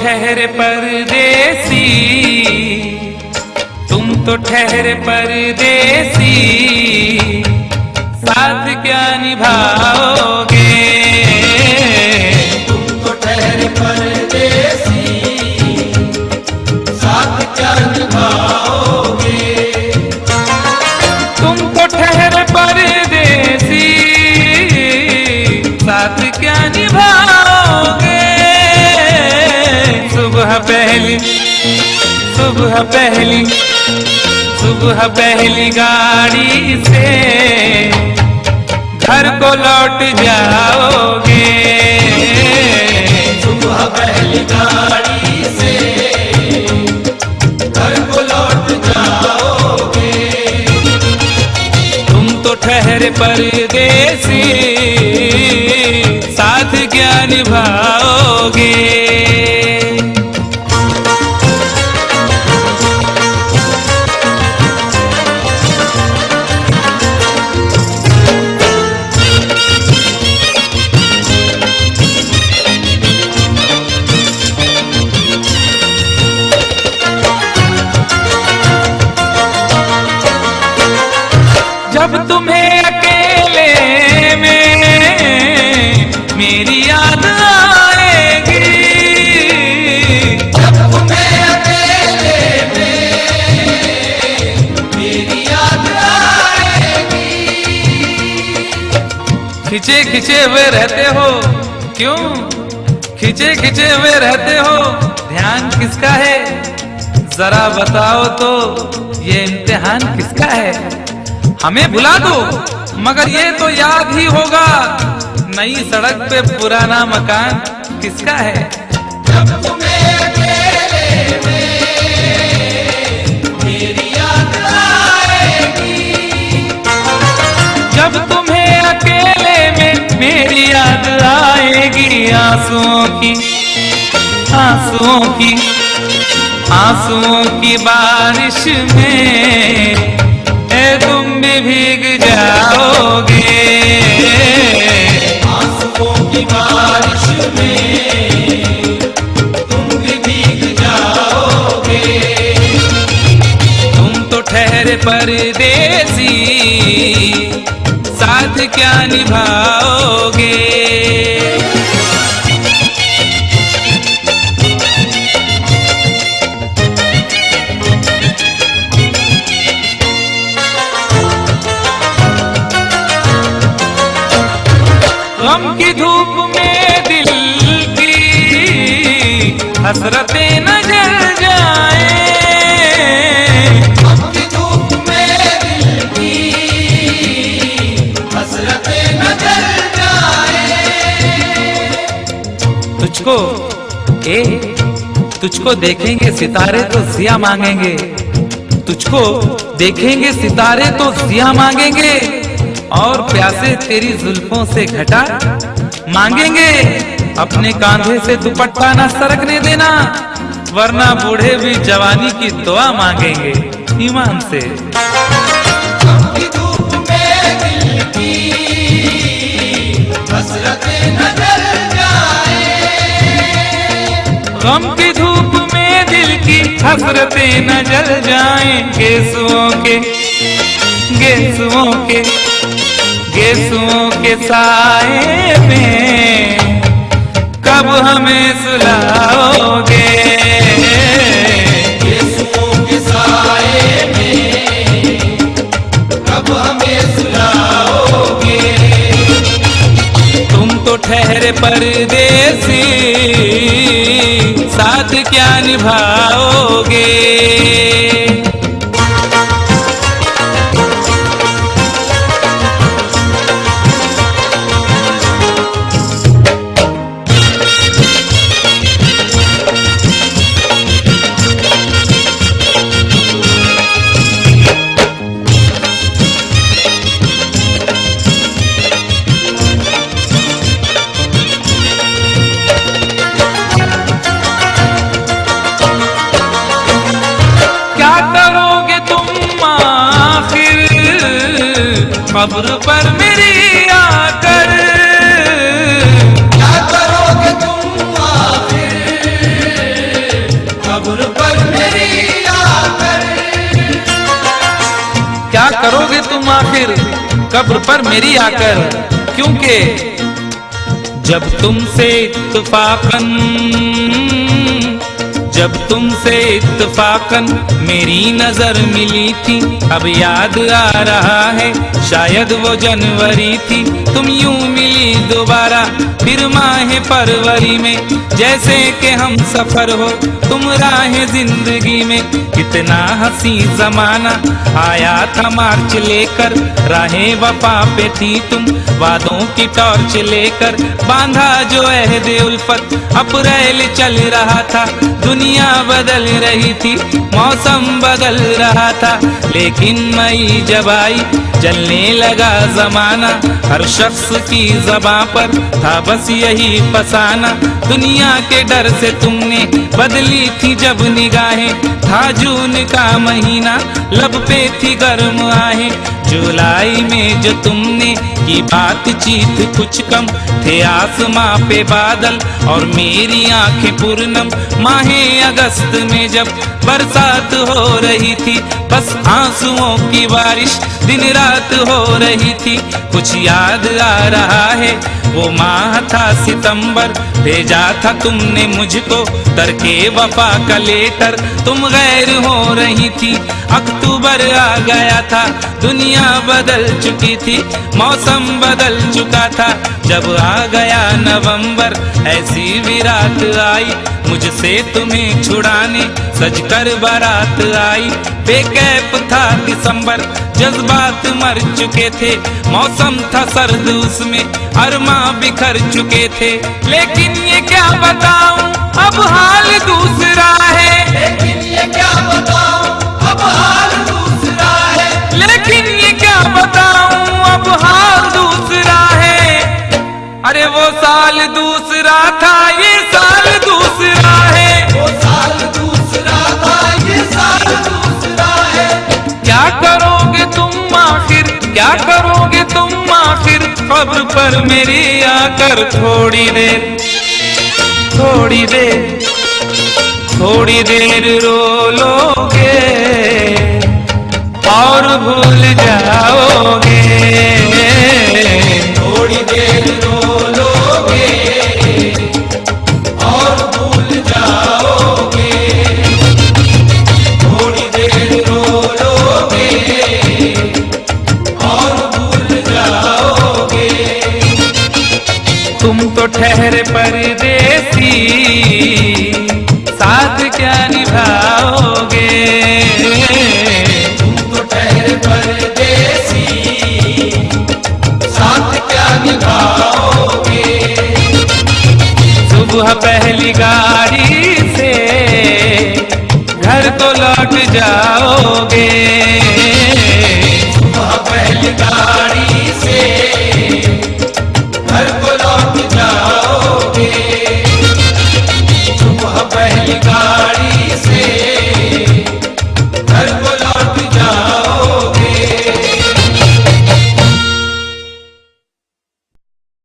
ठहरे परदेसी, तुम तो ठहरे परदेसी, साथ क्या निभाओगे? तुम तो ठहरे परदेसी, साथ क्या निभाओगे? तुम तो ठहरे परदेसी, साथ क्या निभाओगे? सुबह पहली सुबह पहली गाड़ी से घर को लौट जाओगे। सुबह पहली गाड़ी से घर को लौट जाओगे। तुम तो ठहरे परदेसी, साथ क्या निभाओगे? जब तुम्हें अकेले में मेरी याद आएगी, जब तुम्हें अकेले में मेरी याद आएगी। खिंचे खिंचे हुए रहते हो क्यों? खिंचे खिंचे हुए रहते हो, ध्यान किसका है? जरा बताओ तो ये इम्तिहान किसका है? हमें भुला दो मगर ये तो याद ही होगा, नई सड़क पे पुराना मकान किसका है? जब तुम्हें अकेले में मेरी याद आएगी, जब तुम्हें अकेले में मेरी याद आएगी। आंसुओं की बारिश में तुम भी भीग जाओगे। आंसुओं की बारिश में तुम भी भीग जाओगे। तुम तो ठहरे परदेसी, साथ क्या निभाओगे? गम की धूप में दिल की हसरतें न जल जाए, गम की धूप में दिल की हसरतें न जल जाए। तुझको देखेंगे सितारे तो जिया मांगेंगे, तुझको देखेंगे सितारे तो जिया मांगेंगे, और प्यासे तेरी जुल्फों से घटा मांगेंगे। अपने कांधे से दुपट्टा न सरकने देना, वरना बूढ़े भी जवानी की दुआ मांगेंगे ईमान से। गम की धूप में दिल की हसरतें न जल जाए। गम की धूप में दिल की हसरतें न जल जाएं। गेसुओं के साए में कब हमें सुलाओगे? गेसुओं के साए में कब हमें सुलाओगे? तुम तो ठहरे परदेसी, साथ क्या निभाओगे? कब्र पर मेरी आकर क्या करोगे तुम आखिर करोगे तुम आखिर कब्र पर मेरी आकर, क्योंकि जब तुमसे इत्तफाकन मेरी नजर मिली थी, अब याद आ रहा है शायद वो जनवरी थी। तुम यूं मिली दोबारा फिर माह फरवरी में, जैसे कि हम सफर हो तुम राह जिंदगी में। कितना हंसी जमाना आया था मार्च लेकर, राहें वफा पे थी तुम वादों की टॉर्च लेकर। बांधा जो अहद उल्फत अप्रैल चल रहा था, दुनिया बदल रही थी मौसम बदल रहा था। लेकिन मई जब आई जलने लगा जमाना, हर शख्स की ज़बां पर था बस यही फसाना। दुनिया के डर से तुमने बदली थी जब निगाहें, था जून का महीना लब पे थी गर्म आहें। जुलाई में जो तुमने की बातचीत कुछ कम, थे आसमां पे बादल और मेरी आंखें पूर्णम। माहे अगस्त में जब बरसात हो रही थी, बस आंसुओं की बारिश दिन रात हो रही थी। कुछ याद आ रहा है वो माह था सितंबर, भेजा था तुमने मुझको तरके वफा का लेटर। तुम गैर हो रही थी, अक्टूबर आ गया था, दुनिया बदल चुकी थी, मौसम बदल चुका था। जब आ गया नवंबर ऐसी विराट आई, मुझसे तुम्हें छुड़ाने सजकर बारात आई। बेकैफ था दिसंबर, जज्बात मर चुके थे, मौसम था सर्द उसमें अरमा बिखर चुके थे। लेकिन ये क्या बताऊं अब हाल दूसरा है, लेकिन ये क्या बताऊं अब हाल दूसरा है, लेकिन ये क्या बताऊं अब हाल दूसरा है। अरे वो साल दूसरा था ये साल दूसरा है, वो साल दूसरा था ये साल दूसरा है। क्या करोगे तुम आखिर, क्या करोगे तुम आखिर कब्र पर मेरी आकर। थोड़ी देर थोड़ी देर थोड़ी देर रो लोगे और भूल जाओगे, थोड़ी देर रो लोगे और भूल जाओगे, थोड़ी देर रो लोगे और भूल जाओगे। तुम तो ठहरे परदेसी